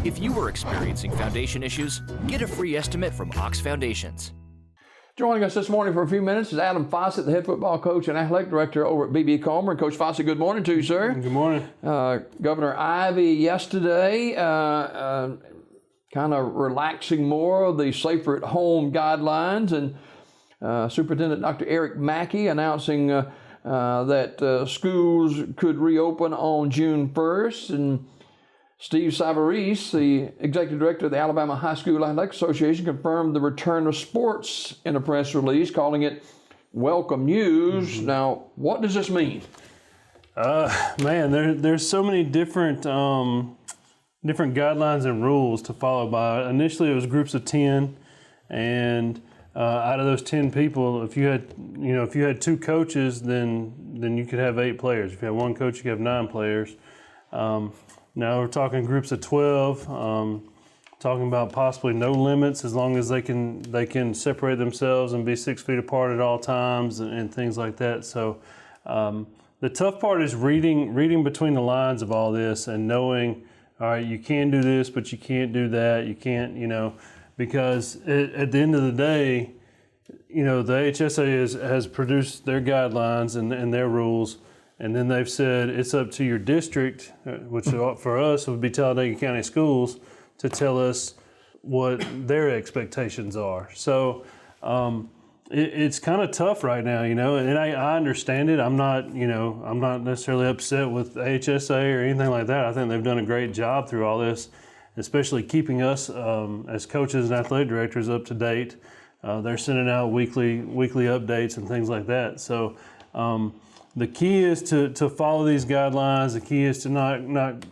If you are experiencing foundation issues, get a free estimate from Ox Foundations. Joining us this morning for a few minutes is Adam Fossett, the head football coach and athletic director over at BB Comer. Coach Fossett, good morning to you, sir. Good morning. Governor Ivey yesterday kind of relaxing more of the safer at home guidelines, and Superintendent Dr. Eric Mackey announcing that schools could reopen on June 1st, and Steve Savarese, the executive director of the Alabama High School Athletic Association, confirmed the return of sports in a press release, calling it welcome news. Mm-hmm. Now, what does this mean? There's so many different guidelines and rules to follow by. Initially, it was groups of 10, and out of those 10 people, if you had two coaches, then you could have 8 players. If you had one coach, you could have 9 players. Now we're talking groups of 12, talking about possibly no limits as long as they can separate themselves and be 6 feet apart at all times and things like that. So the tough part is reading between the lines of all this and knowing, all right, you can do this, but you can't do that. You can't, because at the end of the day, the HSA has produced their guidelines and their rules. And then they've said it's up to your district, which for us would be Talladega County Schools, to tell us what their expectations are. So it's kind of tough right now, and I understand it. I'm not necessarily upset with HSA or anything like that. I think they've done a great job through all this, especially keeping us as coaches and athletic directors up to date. They're sending out weekly updates and things like that. So. The key is to follow these guidelines. The key is to not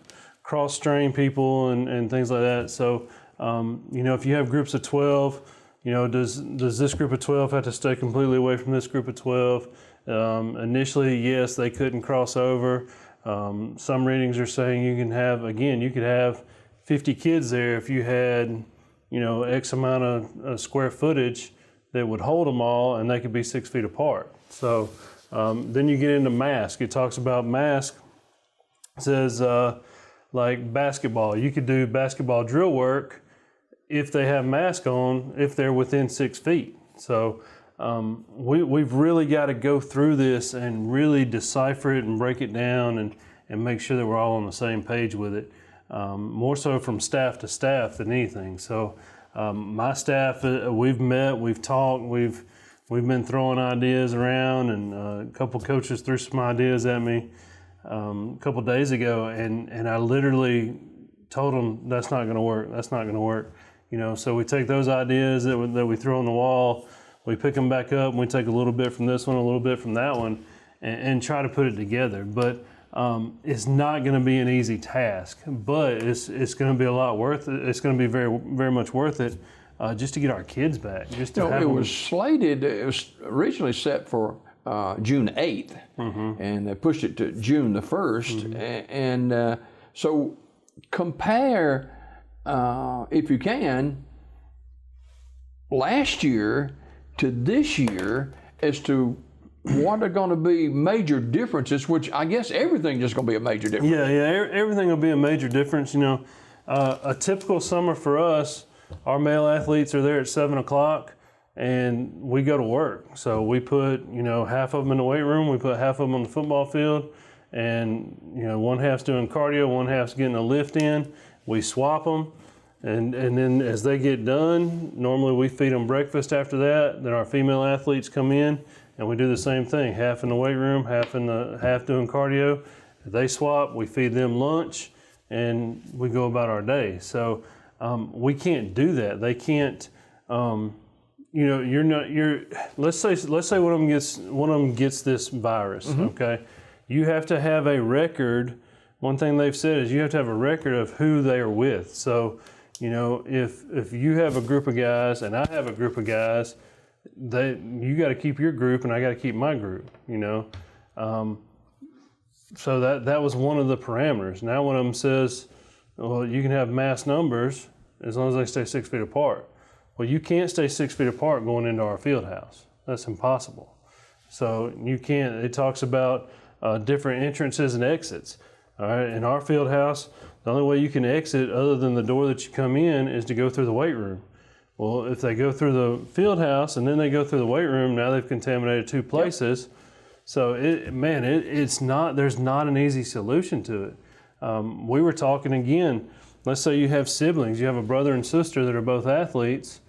cross-strain people and things like that. So, if you have groups of 12, does this group of 12 have to stay completely away from this group of 12? Initially, yes, they couldn't cross over. Some readings are saying you could have 50 kids there if you had, X amount of square footage that would hold them all, and they could be 6 feet apart. So. Then you get into mask. It talks about mask. It says like basketball. You could do basketball drill work if they have mask on, if they're within 6 feet. So we've really got to go through this and really decipher it and break it down and make sure that we're all on the same page with it. More so from staff to staff than anything. So my staff, we've met, we've talked, We've been throwing ideas around, and a couple coaches threw some ideas at me a couple days ago, and I literally told them that's not going to work. That's not going to work. So we take those ideas that we throw on the wall, we pick them back up, and we take a little bit from this one, a little bit from that one, and try to put it together. But it's not going to be an easy task, but it's going to be a lot worth it. It's going to be very, very much worth it. Just to get our kids back. It was slated, it was originally set for June 8th, mm-hmm. and they pushed it to June the 1st. Mm-hmm. And so compare, if you can, last year to this year as to what are going to be major differences, which I guess everything's just going to be a major difference. Yeah, everything will be a major difference. A typical summer for us, our male athletes are there at 7 o'clock, and we go to work. So we put, half of them in the weight room, we put half of them on the football field, and, one half's doing cardio, one half's getting a lift in. We swap them, and then as they get done, normally we feed them breakfast after that. Then our female athletes come in, and we do the same thing, half in the weight room, half doing cardio. They swap, we feed them lunch, and we go about our day. So we can't do that. They can't. Let's say one of them gets this virus. Mm-hmm. Okay, you have to have a record. One thing they've said is you have to have a record of who they are with. So, if you have a group of guys and I have a group of guys, you got to keep your group and I got to keep my group. So that was one of the parameters. Now one of them says, well, you can have mass numbers as long as they stay 6 feet apart. Well, you can't stay 6 feet apart going into our field house. That's impossible. So you can't. It talks about different entrances and exits. All right, in our field house, the only way you can exit other than the door that you come in is to go through the weight room. Well, if they go through the field house and then they go through the weight room, now they've contaminated 2 places. Yep. So it's not, there's not an easy solution to it. We were talking again, let's say you have siblings, you have a brother and sister that are both athletes,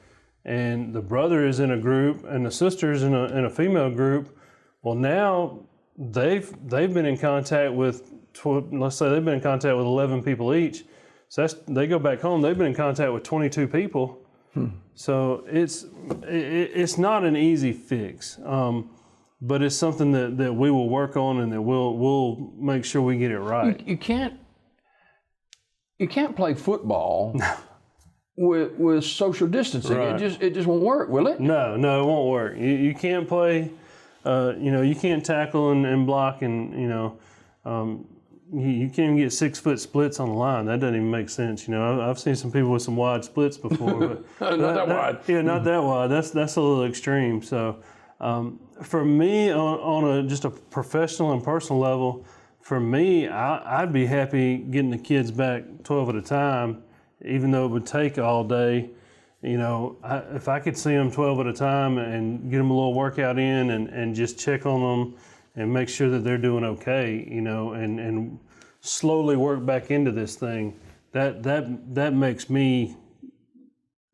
and the brother is in a group and the sister's in a female group. Well, now they've been in contact with, let's say they've been in contact with 11 people each. So they go back home, they've been in contact with 22 people. So it's not an easy fix, but it's something that we will work on and that we'll make sure we get it right. You can't play football with social distancing. Right. It just won't work, will it? No, it won't work. You can't play. You can't tackle and block, and you can't even get 6-foot splits on the line. That doesn't even make sense. I've seen some people with some wide splits before, but not that wide. Yeah, not that wide. That's a little extreme. So for me, on just a professional and personal level, for me, I'd be happy getting the kids back 12 at a time, even though it would take all day. If I could see them 12 at a time and get them a little workout in and just check on them and make sure that they're doing okay, and slowly work back into this thing, that makes me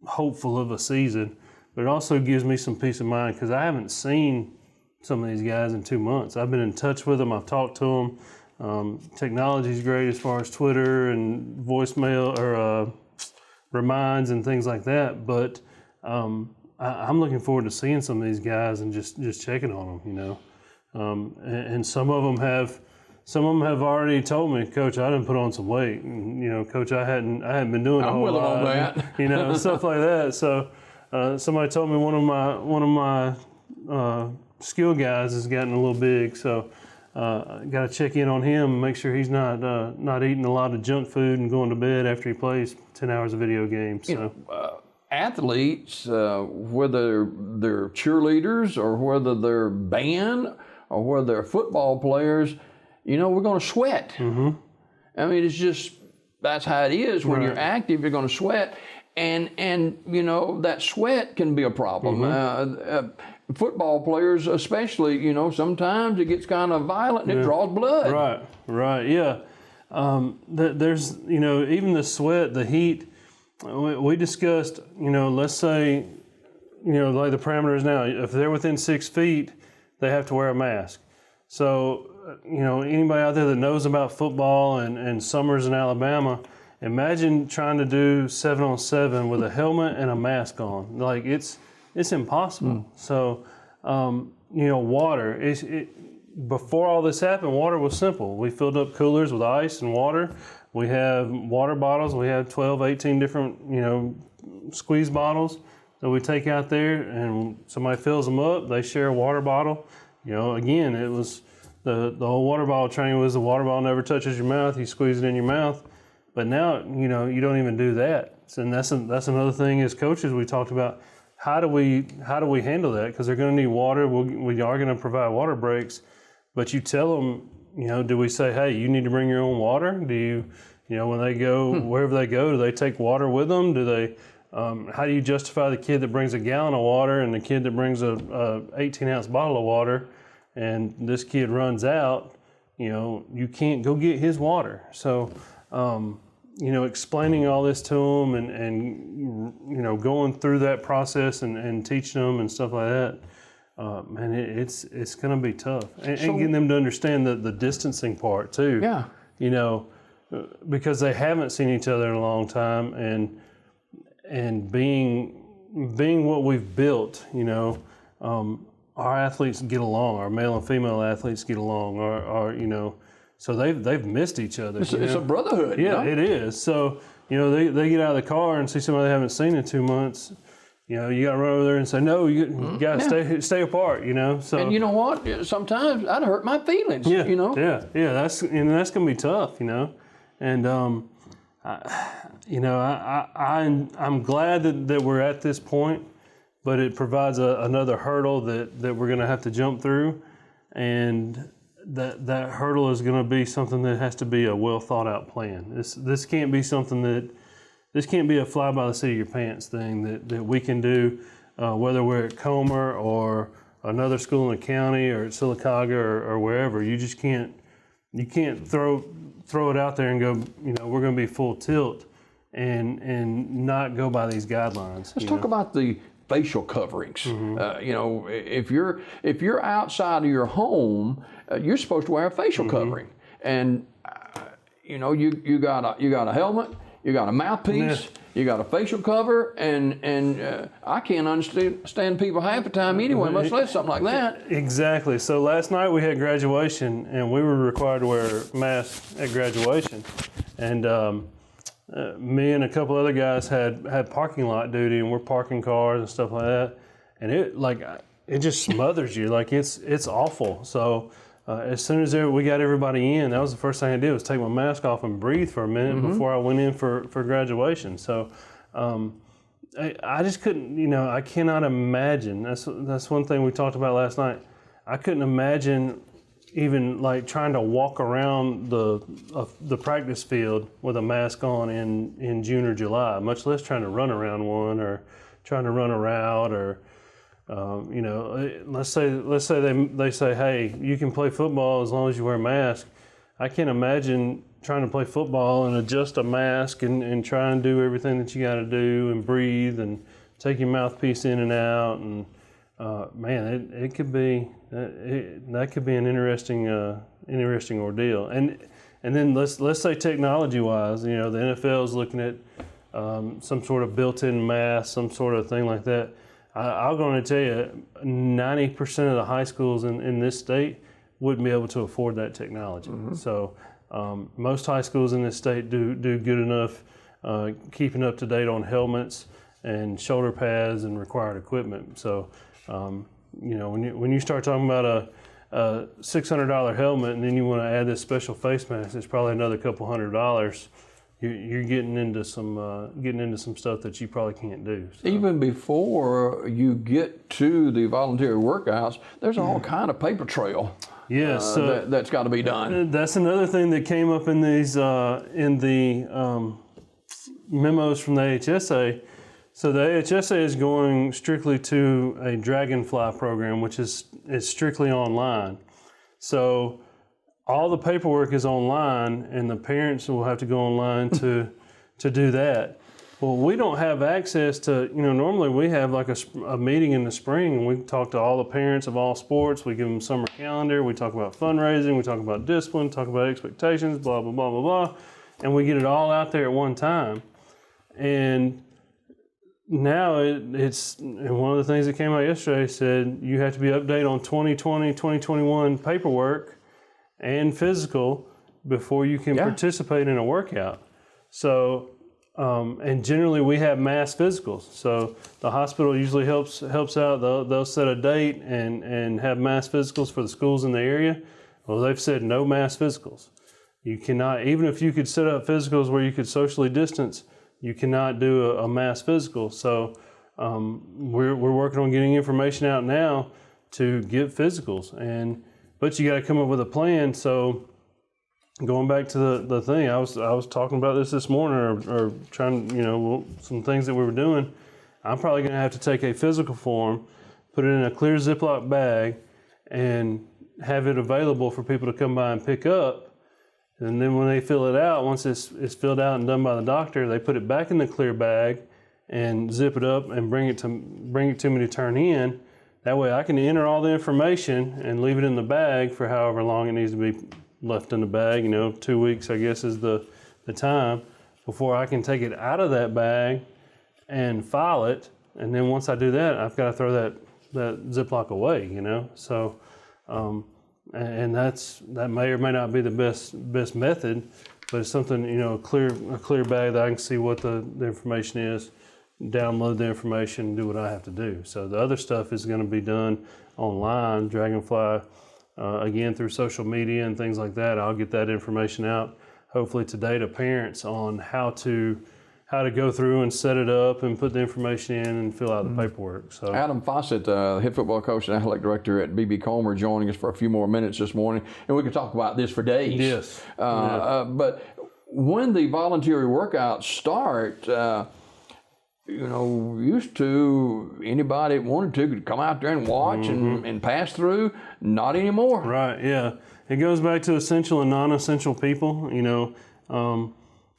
hopeful of a season. But it also gives me some peace of mind because I haven't seen some of these guys in 2 months. I've been in touch with them. I've talked to them. Technology's great as far as Twitter and voicemail or reminds and things like that. But I'm looking forward to seeing some of these guys and just checking on them. And some of them have already told me, Coach, I didn't put on some weight. And, Coach, I hadn't been doing a whole lot. I'm with them on that. Stuff like that. So somebody told me one of my skill guys has gotten a little big. So got to check in on him and make sure he's not eating a lot of junk food and going to bed after he plays 10 hours of video games. So. Athletes, whether they're cheerleaders or whether they're band or whether they're football players, we're going to sweat. Mm-hmm. I mean, it's just, that's how it is. When you're active, you're going to sweat. And that sweat can be a problem. Mm-hmm. Football players especially, sometimes it gets kind of violent and it draws blood. Right, yeah. There's, even the sweat, the heat, we discussed, let's say, like the parameters now, if they're within 6 feet, they have to wear a mask. So, anybody out there that knows about football and summers in Alabama, imagine trying to do 7-on-7 with a helmet and a mask on. Like it's impossible. So, water. Before all this happened, water was simple. We filled up coolers with ice and water. We have water bottles. We have 12, 18 different, squeeze bottles that we take out there, and somebody fills them up. They share a water bottle. Again, it was the whole water bottle training was the water bottle never touches your mouth. You squeeze it in your mouth. But now, you don't even do that. And that's another thing as coaches we talked about. How do we handle that? Because they're going to need water. We are going to provide water breaks. But you tell them, do we say, hey, you need to bring your own water? Do you, when they go, wherever they go, do they take water with them? Do they, how do you justify the kid that brings a gallon of water and the kid that brings a 18-ounce bottle of water, and this kid runs out, you can't go get his water. So, explaining all this to them and going through that process and teaching them and stuff like that, man, it's going to be tough. And getting them to understand the distancing part too. Yeah. Because they haven't seen each other in a long time, and being what we've built, our athletes get along, our male and female athletes get along, so they've missed each other. It's a brotherhood. Yeah, it is. So, they get out of the car and see somebody they haven't seen in 2 months. You got to run over there and say, no, you got to stay apart, So, and you know what? Sometimes I'd hurt my feelings, Yeah, that's going to be tough, And, I'm glad that we're at this point, but it provides another hurdle that we're going to have to jump through. And that hurdle is going to be something that has to be a well thought out plan. This can't be something this can't be a fly by the seat of your pants thing that we can do, whether we're at Comer or another school in the county or at Sylacauga or wherever. You just can't throw it out there and go, we're going to be full tilt and not go by these guidelines. Let's talk about the facial coverings. If you're outside of your home, you're supposed to wear a facial covering, and you got a helmet, you got a mouthpiece, you got a facial cover, and I can't understand people half the time anyway, much less something like that. Exactly. So last night we had graduation, and we were required to wear masks at graduation, and me and a couple other guys had parking lot duty, and we're parking cars and stuff like that, and it just smothers you. Like it's awful. So as soon as we got everybody in, that was the first thing I did was take my mask off and breathe for a minute before I went in for graduation. So I just couldn't, I cannot imagine. That's one thing we talked about last night. I couldn't imagine even like trying to walk around the practice field with a mask on in June or July, much less trying to run around one or trying to run a route or let's say they say, hey, you can play football as long as you wear a mask. I can't imagine trying to play football and adjust a mask and try and do everything that you got to do and breathe and take your mouthpiece in and out and it could be that could be an interesting ordeal. And then let's say technology wise, the NFL is looking at some sort of built-in mask, some sort of thing like that. I'm going to tell you, 90% of the high schools in this state wouldn't be able to afford that technology. So most high schools in this state do good enough keeping up to date on helmets and shoulder pads and required equipment. So when you start talking about a $600 helmet and then you want to add this special face mask, it's probably another couple $100. You're getting into some stuff that you probably can't do. So. Even before you get to the voluntary workouts, there's all kind of paper trail. Yes, that's got to be done. That's another thing that came up in these in the memos from the AHSA. So the AHSA is going strictly to a Dragonfly program, which is strictly online. So all the paperwork is online, and the parents will have to go online to do that. Well, we don't have access to, normally we have like a meeting in the spring, and we talk to all the parents of all sports. We give them summer calendar. We talk about fundraising. We talk about discipline, talk about expectations, blah, blah, blah, blah, blah. And we get it all out there at one time. And now it's, and one of the things that came out yesterday said you have to be updated on 2020, 2021 paperwork and physical before you can participate in a workout. So, and generally we have mass physicals. So the hospital usually helps out. They'll set a date and have mass physicals for the schools in the area. Well, they've said no mass physicals. You cannot, even if you could set up physicals where you could socially distance, you cannot do a mass physical. So we're working on getting information out now to get physicals, but you got to come up with a plan. So going back to the thing, I was talking about this morning, or trying, some things that we were doing. I'm probably going to have to take a physical form, put it in a clear Ziploc bag, and have it available for people to come by and pick up. And then when they fill it out, once it's filled out and done by the doctor, they put it back in the clear bag and zip it up and bring it to me to turn in. That way I can enter all the information and leave it in the bag for however long it needs to be left in the bag. 2 weeks, I guess, is the time before I can take it out of that bag and file it. And then once I do that, I've got to throw that Ziploc away, So, and that may or may not be the best method, but it's something, a clear bag that I can see what the information is, download the information, and do what I have to do. So the other stuff is going to be done online, Dragonfly, again through social media and things like that. I'll get that information out, hopefully today, to parents on how to how to go through and set it up and put the information in and fill out the paperwork. So Adam Fossett, head football coach and athletic director at BB Comer, joining us for a few more minutes this morning, and we could talk about this for days. Yes. But when the voluntary workouts start, used to anybody that wanted to could come out there and watch and pass through. Not anymore. Right. Yeah. It goes back to essential and non-essential people.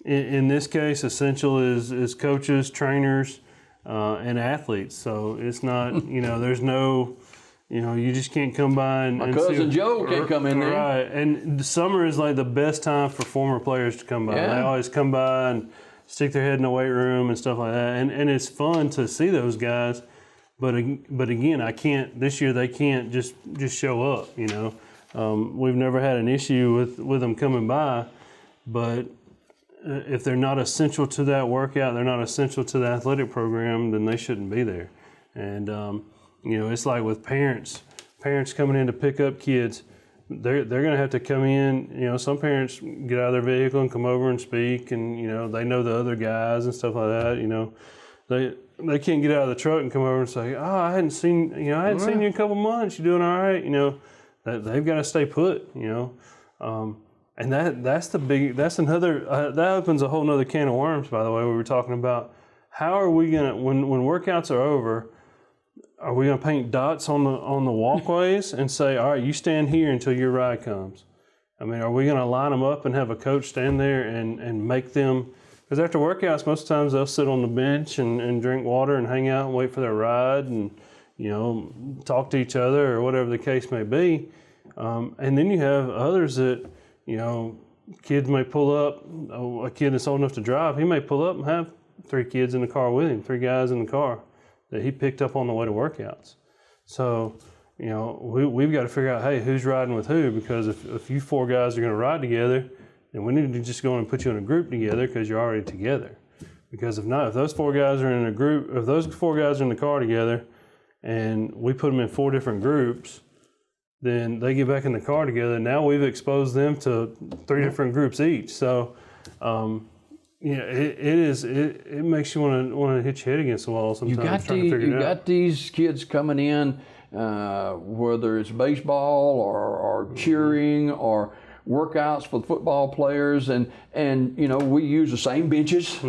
In this case, essential is coaches, trainers, and athletes. So it's not, there's no, you just can't come by and My cousin Joe can't come in there. Right. And the summer is like the best time for former players to come by. Yeah. They always come by and stick their head in the weight room and stuff like that. And it's fun to see those guys. But again, this year they can't just show up, We've never had an issue with them coming by, but if they're not essential to that workout, they're not essential to the athletic program, then they shouldn't be there. And, it's like with parents coming in to pick up kids, they're going to have to come in. Some parents get out of their vehicle and come over and speak, and, they know the other guys and stuff like that. They can't get out of the truck and come over and say, "Oh, I hadn't seen you in a couple months. You doing all right?" They've got to stay put. And that's another that opens a whole nother can of worms. By the way, we were talking about how are we gonna when workouts are over, are we gonna paint dots on the walkways and say, all right, you stand here until your ride comes? I mean, are we gonna line them up and have a coach stand there and make them? Because after workouts, most times they'll sit on the bench and drink water and hang out and wait for their ride and talk to each other or whatever the case may be. And then you have others that. Kids may pull up, a kid that's old enough to drive, he may pull up and have 3 kids in the car with him, 3 guys in the car that he picked up on the way to workouts. So, we've got to figure out, hey, who's riding with who? Because if you 4 guys are going to ride together, then we need to just go and put you in a group together because you're already together. Because if not, if those 4 guys are in a group, if those 4 guys are in the car together and we put them in 4 different groups, then they get back in the car together. Now we've exposed them to 3 different groups each. So, it makes you want to hit your head against the wall sometimes. You got these kids coming in, whether it's baseball or cheering or workouts for football players, and we use the same benches.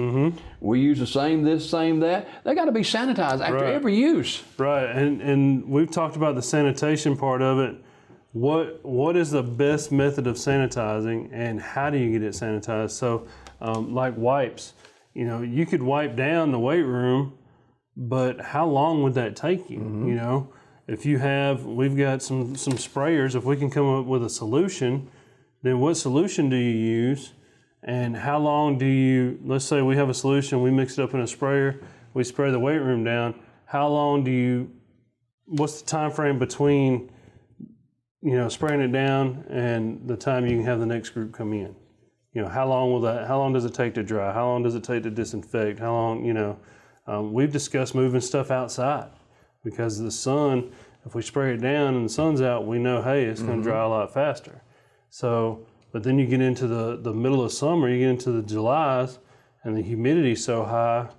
We use the same this, same that. They got to be sanitized after every use. Right, and we've talked about the sanitation part of it. What is the best method of sanitizing, and how do you get it sanitized? So, like wipes, you could wipe down the weight room, but how long would that take you? If we've got some sprayers. If we can come up with a solution, then what solution do you use? And how long let's say we have a solution, we mix it up in a sprayer, we spray the weight room down. How long what's the time frame between, spraying it down and the time you can have the next group come in? How long does it take to dry? How long does it take to disinfect? How long, we've discussed moving stuff outside because the sun, if we spray it down and the sun's out, we know, hey, it's going to dry a lot faster. So, but then you get into the middle of summer, you get into the Julys, and the humidity's so high,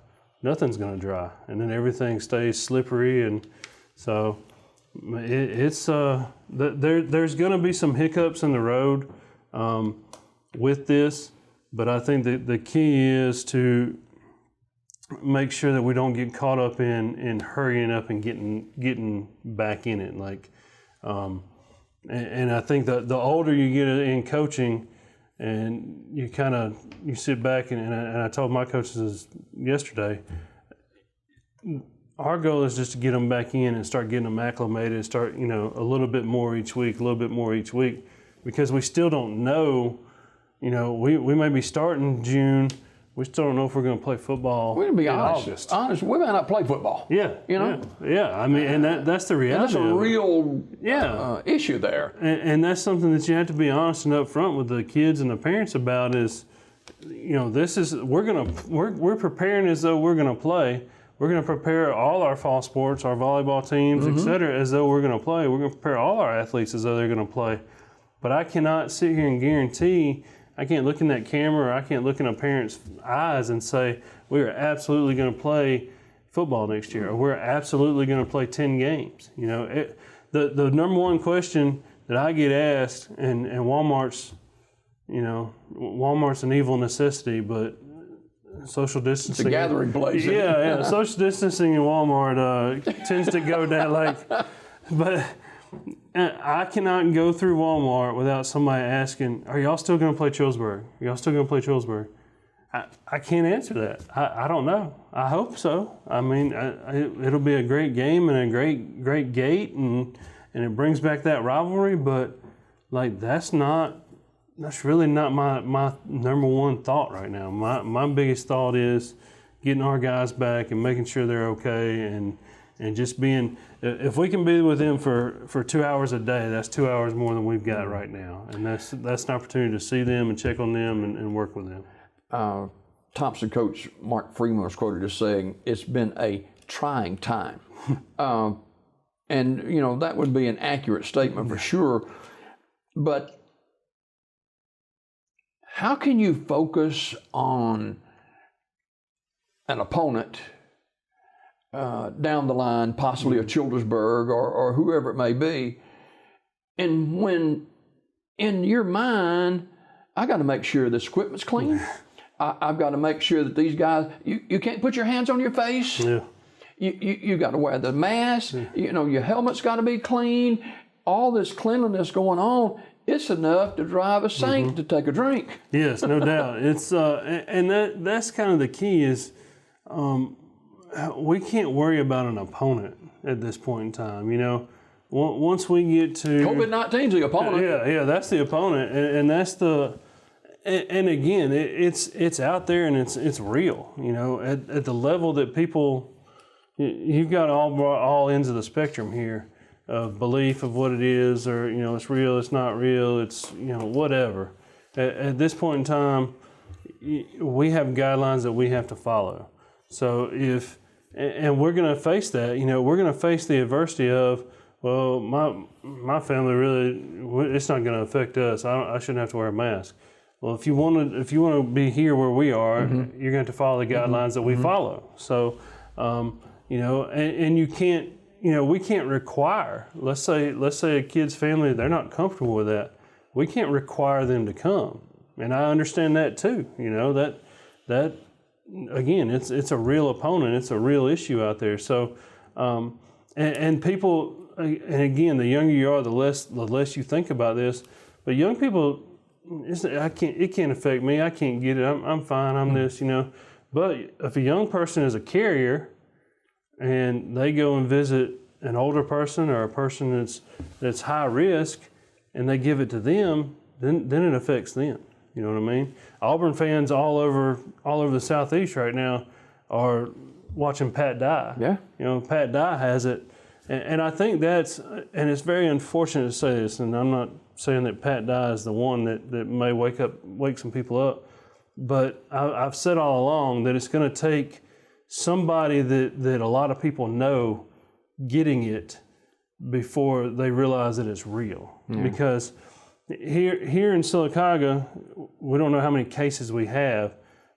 nothing's going to dry, and then everything stays slippery, and so there's going to be some hiccups in the road with this, but I think that the key is to make sure that we don't get caught up in hurrying up and getting back in it, And I think that the older you get in coaching, and you sit back and I told my coaches yesterday, our goal is just to get them back in and start getting them acclimated and start, a little bit more each week, because we still don't know, we may be starting June. We still don't know if we're going to play football. We're going to be in honest. August. We might not play football. Yeah. Yeah. I mean, and that's the reality. And that's a real issue there. And that's something that you have to be honest and upfront with the kids and the parents about. Is, we're preparing as though we're going to play. We're going to prepare all our fall sports, our volleyball teams, et cetera, as though we're going to play. We're going to prepare all our athletes as though they're going to play. But I cannot sit here and guarantee. I can't look in that camera, or I can't look in a parent's eyes and say, we are absolutely going to play football next year, or we're absolutely going to play 10 games. You know, the number one question that I get asked, and Walmart's an evil necessity, but social distancing. It's a gathering place. Yeah. Social distancing in Walmart tends to go down but I cannot go through Walmart without somebody asking, "Are y'all still going to play Chillsburg? Are y'all still going to play Chillsburg?" I can't answer that. I don't know. I hope so. I mean, it'll be a great game and a great gate, and it brings back that rivalry. But like that's really not my number one thought right now. My biggest thought is getting our guys back and making sure they're okay, and just being, if we can be with them for 2 hours a day, that's 2 hours more than we've got right now, and that's an opportunity to see them and check on them and work with them. Thompson coach Mark Freeman was quoted as saying, "It's been a trying time," and that would be an accurate statement for sure. But how can you focus on an opponent down the line, possibly a Childersburg or whoever it may be, and when in your mind, I got to make sure this equipment's clean. I've got to make sure that these guys, you can't put your hands on your face. Yeah. You got to wear the mask. Your helmet's got to be clean. All this cleanliness going on, it's enough to drive a saint to take a drink. Yes, no doubt. It's and that's kind of the key is we can't worry about an opponent at this point in time. Once we get to COVID-19's the opponent. Yeah, that's the opponent, and that's the. And again, it's out there and it's real. At the level that people, you've got all ends of the spectrum here of belief of what it is, or it's real, it's not real, it's whatever. At this point in time, we have guidelines that we have to follow. So and we're going to face that. We're going to face the adversity of, well, my family really, it's not going to affect us. I shouldn't have to wear a mask. Well, if you want to be here where we are, you're going to have to follow the guidelines that we follow. So, and you can't, we can't require. Let's say a kid's family, they're not comfortable with that. We can't require them to come, and I understand that too. That again, it's a real opponent, it's a real issue out there. So, and people, and again, the younger you are, the less you think about this. But young people. It can't affect me. I can't get it. I'm fine. I'm this, But if a young person is a carrier and they go and visit an older person or a person that's high risk and they give it to them, then it affects them. You know what I mean? Auburn fans all over the Southeast right now are watching Pat Dye. Yeah. Pat Dye has it. And I think and it's very unfortunate to say this, and I'm not saying that Pat Dye is the one that may wake some people up, but I've said all along that it's going to take somebody that a lot of people know getting it before they realize that it's real. Because here in Sylacauga, we don't know how many cases we have,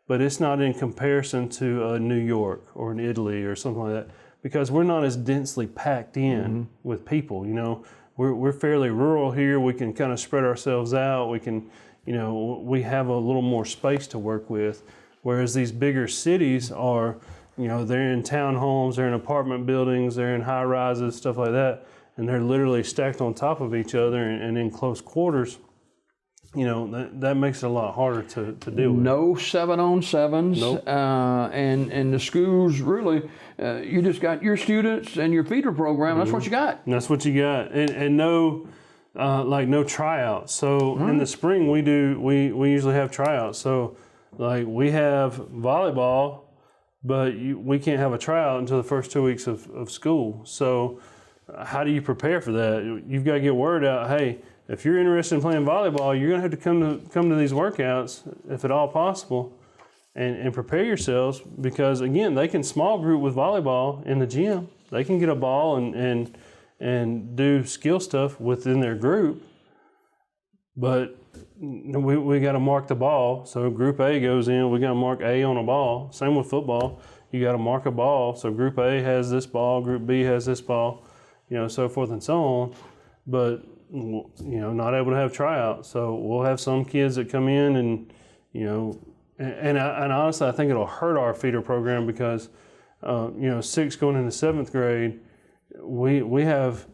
but it's not in comparison to New York or in Italy or something like that, because we're not as densely packed in with people. We're fairly rural here. We can kind of spread ourselves out. We can, we have a little more space to work with. Whereas these bigger cities are, they're in townhomes, they're in apartment buildings, they're in high rises, stuff like that, and they're literally stacked on top of each other and in close quarters. That makes it a lot harder to deal with. No 7-on-7s. Nope. And the schools really, you just got your students and your feeder program. That's what you got. And that's what you got. And no, no tryouts. So in the spring we usually have tryouts. So we have volleyball, but we can't have a tryout until the first 2 weeks of school. So how do you prepare for that? You've got to get word out, hey, if you're interested in playing volleyball, you're going to have to come to these workouts, if at all possible, and prepare yourselves, because again, they can small group with volleyball in the gym. They can get a ball and do skill stuff within their group. But we got to mark the ball. So Group A goes in, we got to mark A on a ball. Same with football. You got to mark a ball. So Group A has this ball, Group B has this ball, so forth and so on. But, not able to have tryouts. So we'll have some kids that come in and, and honestly, I think it'll hurt our feeder program because, 6th going into 7th grade, we have,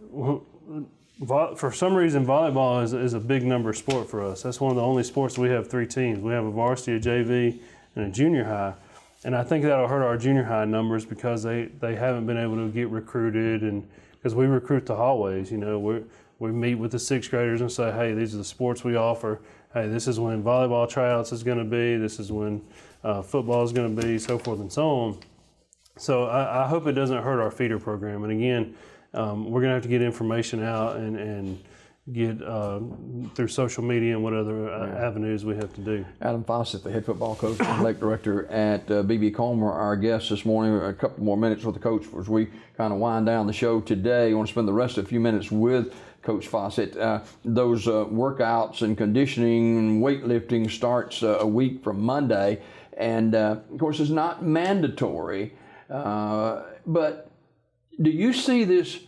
for some reason, volleyball is a big number sport for us. That's one of the only sports we have 3 teams. We have a varsity, a JV, and a junior high. And I think that'll hurt our junior high numbers because they haven't been able to get recruited, and because we recruit the hallways. We meet with the 6th graders and say, hey, these are the sports we offer. Hey, this is when volleyball tryouts is going to be. This is when football is going to be, so forth and so on. So I hope it doesn't hurt our feeder program. And again, we're going to have to get information out and get through social media and what other avenues we have to do. Adam Fossett, the head football coach and athletic director at BB Comer, our guest this morning. A couple more minutes with the coach as we kind of wind down the show today. I want to spend the rest of a few minutes with Coach Fossett. Those workouts and conditioning and weightlifting starts a week from Monday. And of course, it's not mandatory. But do you see this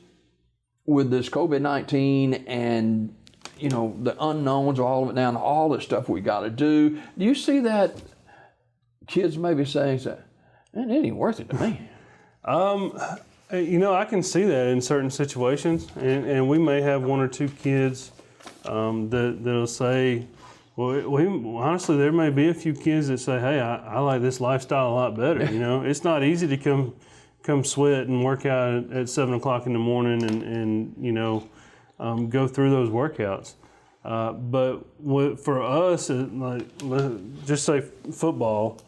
with this COVID-19 and, the unknowns, all of it now, all the stuff we got to do? Do you see that kids maybe saying, man, it ain't worth it to me? I can see that in certain situations, and we may have 1 or 2 kids that'll say, well, honestly, there may be a few kids that say, hey, I like this lifestyle a lot better. It's not easy to come sweat and work out at 7 o'clock in the morning and go through those workouts. But for us, just say football,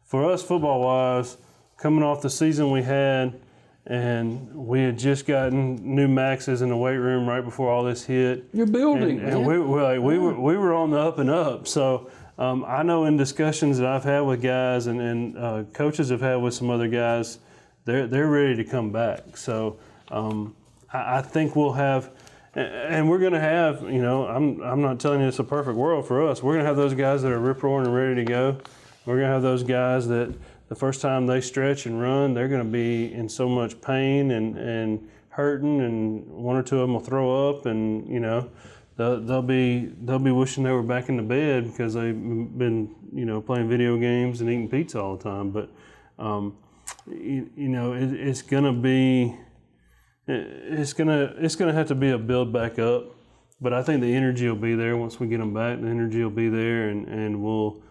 for us football-wise, coming off the season we had, and we had just gotten new maxes in the weight room right before all this hit. You're building, and we were on the up and up. So I know in discussions that I've had with guys and coaches have had with some other guys, they're ready to come back. So I think we'll have, and we're going to have, I'm not telling you it's a perfect world for us. We're going to have those guys that are rip-roaring and ready to go. We're going to have those guys that the first time they stretch and run, they're going to be in so much pain and hurting, and 1 or 2 of them will throw up, and they'll be wishing they were back in the bed because they've been playing video games and eating pizza all the time. But it's gonna have to be a build back up. But I think the energy will be there once we get them back. The energy will be there, and we'll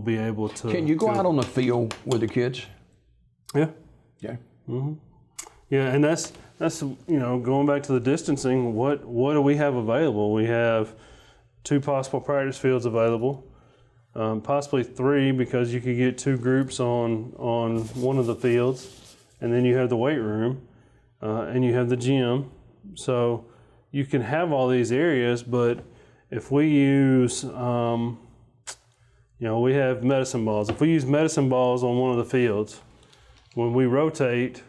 be able to. Can you go out on the field with the kids? Yeah. Yeah. Mm-hmm. Yeah, and that's going back to the distancing. What do we have available? We have 2 possible practice fields available, possibly 3 because you could get 2 groups on one of the fields, and then you have the weight room, and you have the gym. So you can have all these areas, but if we use we have medicine balls. If we use medicine balls on one of the fields, when we rotate,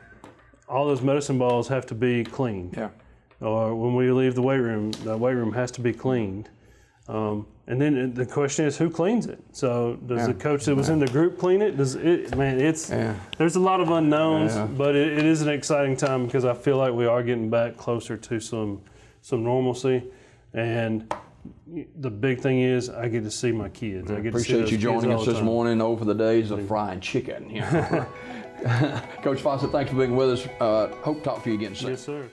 all those medicine balls have to be cleaned. Yeah. Or when we leave the weight room has to be cleaned. And then the question is, who cleans it? So does the coach that was in the group clean it? There's a lot of unknowns, but it is an exciting time because I feel like we are getting back closer to some normalcy. And the big thing is I get to see my kids. I get to see appreciate those you joining kids us this morning over the days of frying chicken. Coach Fossett, thanks for being with us. Hope to talk to you again soon. Yes, sir.